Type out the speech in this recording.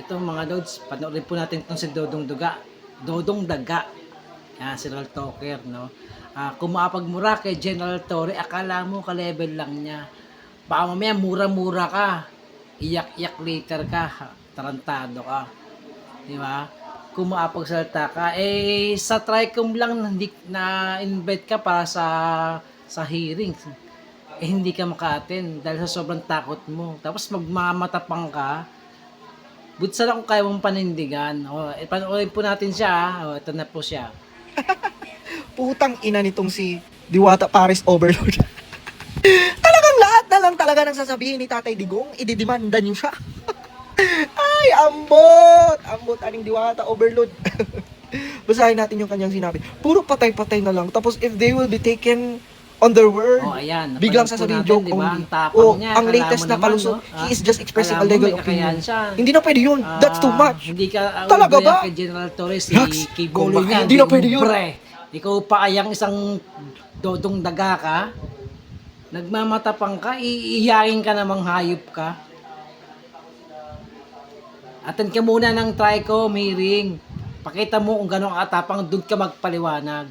Ito mga lods, panoorin po natin itong si Dodong Duga. Dodong Daga. Yan, si Real Talker, no? Kung makapagmura kay General Torre, akala mo ka-level lang niya. Baka mamaya mura-mura ka. Iyak-iyak later ka. Tarantado ka. Di ba? Kung makapagsalita ka, sa Tricom lang hindi na invite ka para sa hearing. Hindi ka maka-attend dahil sa sobrang takot mo. Tapos magmamatapang ka. Good sana kung kaya mong panindigan. Panoorin po natin siya. Ito na po siya. Putang ina nitong si Diwata Paris Overlord. Talagang lahat na lang talaga nang sasabihin ni Tatay Digong, ididemanda niyo siya. Ay, ambot! Ambot, aning Diwata Overload. Basahin natin yung kanyang sinabi. Puro patay-patay na lang. Tapos if they will be taken on their word, Ayan. biglang Napanood po sasabihin natin, joke diba? only. Ang tapang niya. Ang Akala latest mo na naman, palusot, no? he is just expressing a Akala mo legal may opinion. kakayahan siya. Hindi na pwede yun. That's too much. Hindi ka Talaga ba? kay General Torres, si Rax, Kibong galing Baka. yan. Hindi na pwede yun. Bre. Ikaw pa ayang isang Dodong Daga ka. Nagmamatapang ka, iiyakin ka namang hayop ka. Attend ka muna ng Tricom hearing. Pakita mo kung gano'ng katapang, doon ka magpaliwanag.